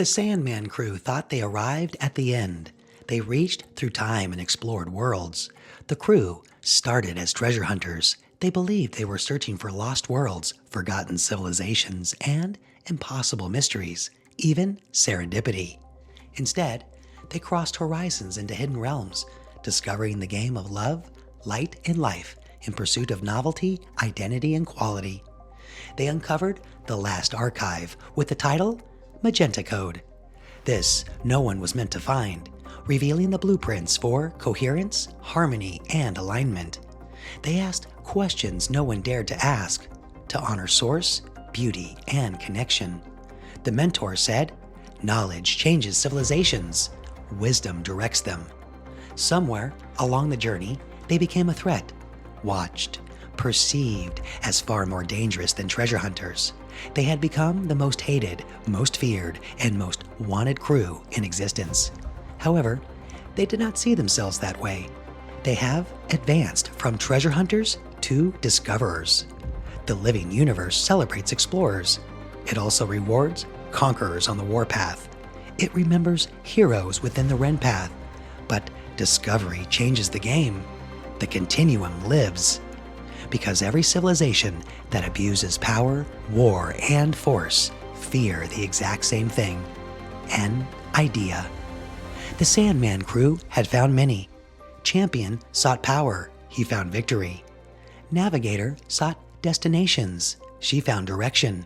The Sandman Crew thought they arrived at the end. They reached through time and explored worlds. The crew started as treasure hunters. They believed they were searching for lost worlds, forgotten civilizations, and impossible mysteries, even serendipity. Instead, they crossed horizons into hidden realms, discovering the game of love, light, and life in pursuit of novelty, identity, and quality. They uncovered the last archive with the title Magenta Code. This no one was meant to find, revealing the blueprints for coherence, harmony, and alignment. They asked questions no one dared to ask, to honor source, beauty, and connection. The mentor said, "Knowledge changes civilizations. Wisdom directs them." Somewhere along the journey, they became a threat, watched, perceived as far more dangerous than treasure hunters. They had become the most hated, most feared, and most wanted crew in existence. However, they did not see themselves that way. They have advanced from treasure hunters to discoverers. The living universe celebrates explorers. It also rewards conquerors on the warpath. It remembers heroes within the Ren path. But discovery changes the game. The continuum lives. Because every civilization that abuses power, war, and force fear the exact same thing, an idea. The Sandman Crew had found many. Champion sought power, he found victory. Navigator sought destinations, she found direction.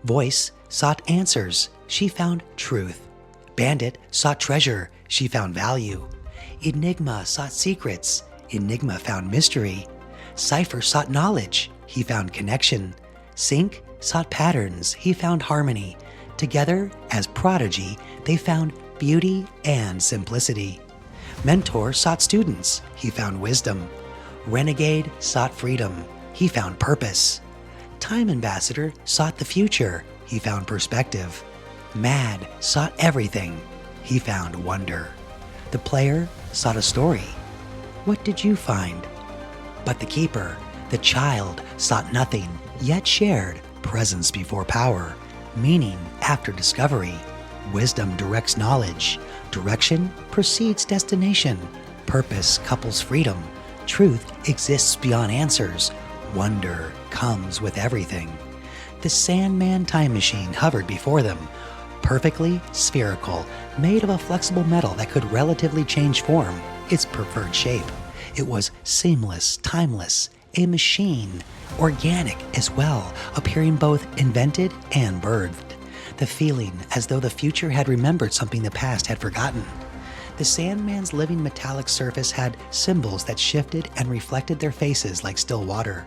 Voice sought answers, she found truth. Bandit sought treasure, she found value. Enigma sought secrets, Enigma found mystery. Cypher sought knowledge, he found connection. Sync sought patterns, he found harmony. Together, as prodigy, they found beauty and simplicity. Mentor sought students, he found wisdom. Renegade sought freedom, he found purpose. Time Ambassador sought the future, he found perspective. Mad sought everything, he found wonder. The player sought a story. What did you find? But the keeper, the child, sought nothing, yet shared presence before power, meaning after discovery. Wisdom directs knowledge, direction precedes destination, purpose couples freedom, truth exists beyond answers, wonder comes with everything. The Sandman time machine hovered before them, perfectly spherical, made of a flexible metal that could relatively change form, its preferred shape. It was seamless, timeless, a machine, organic as well, appearing both invented and birthed. The feeling as though the future had remembered something the past had forgotten. The Sandman's living metallic surface had symbols that shifted and reflected their faces like still water.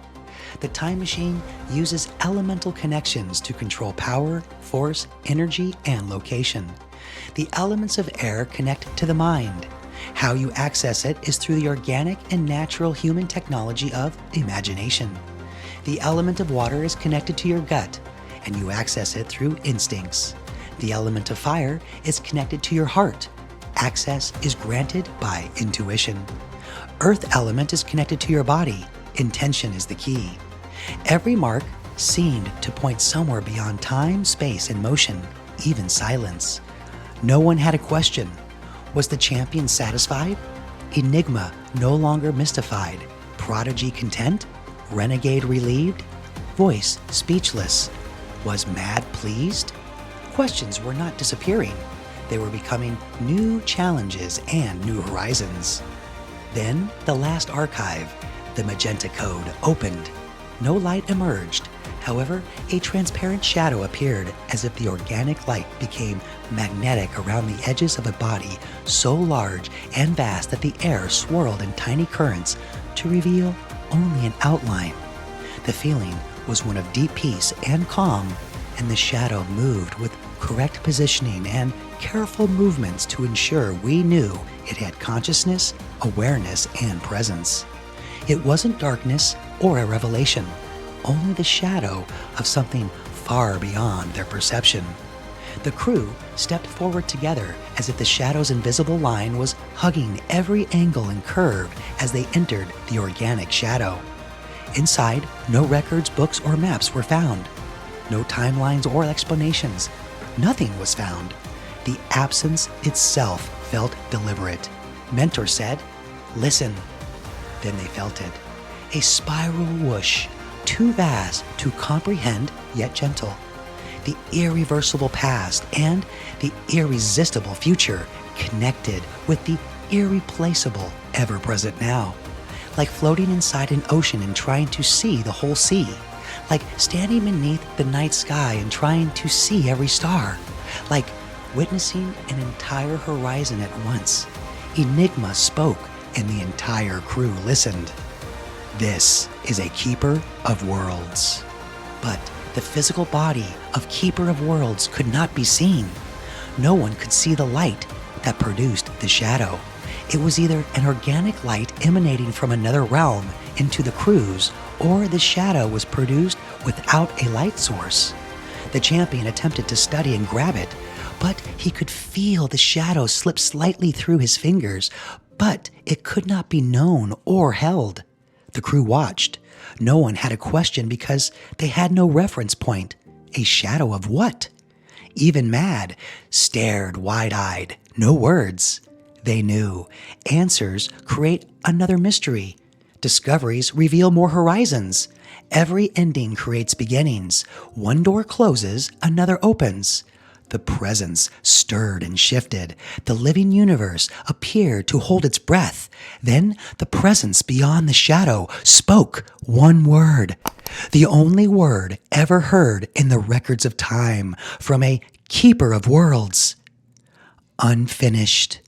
The time machine uses elemental connections to control power, force, energy, and location. The elements of air connect to the mind. How you access it is through the organic and natural human technology of imagination. The element of water is connected to your gut, and you access it through instincts. The element of fire is connected to your heart. Access is granted by intuition. Earth element is connected to your body. Intention is the key. Every mark seemed to point somewhere beyond time, space, and motion, even silence. No one had a question. Was the champion satisfied? Enigma no longer mystified. Prodigy content? Renegade relieved? Voice speechless. Was Mad pleased? Questions were not disappearing. They were becoming new challenges and new horizons. Then the last archive, the Magenta Code, opened. No light emerged. However, a transparent shadow appeared as if the organic light became magnetic around the edges of a body so large and vast that the air swirled in tiny currents to reveal only an outline. The feeling was one of deep peace and calm, and the shadow moved with correct positioning and careful movements to ensure we knew it had consciousness, awareness, and presence. It wasn't darkness or a revelation, only the shadow of something far beyond their perception. The crew stepped forward together as if the shadow's invisible line was hugging every angle and curve as they entered the organic shadow. Inside, no records, books, or maps were found. No timelines or explanations. Nothing was found. The absence itself felt deliberate. Mentor said, "Listen." Then they felt it. A spiral whoosh, too vast to comprehend yet gentle. The irreversible past and the irresistible future connected with the irreplaceable ever-present now. Like floating inside an ocean and trying to see the whole sea. Like standing beneath the night sky and trying to see every star. Like witnessing an entire horizon at once. Enigma spoke and the entire crew listened. This is a Keeper of Worlds. But the physical body of Keeper of Worlds could not be seen. No one could see the light that produced the shadow. It was either an organic light emanating from another realm into the crews, or the shadow was produced without a light source. The champion attempted to study and grab it, but he could feel the shadow slip slightly through his fingers, but it could not be known or held. The crew watched. No one had a question because they had no reference point. A shadow of what? Even Mad stared wide-eyed. No words. They knew. Answers create another mystery. Discoveries reveal more horizons. Every ending creates beginnings. One door closes, another opens. The presence stirred and shifted. The living universe appeared to hold its breath. Then the presence beyond the shadow spoke one word. The only word ever heard in the records of time from a Keeper of Worlds. Unfinished.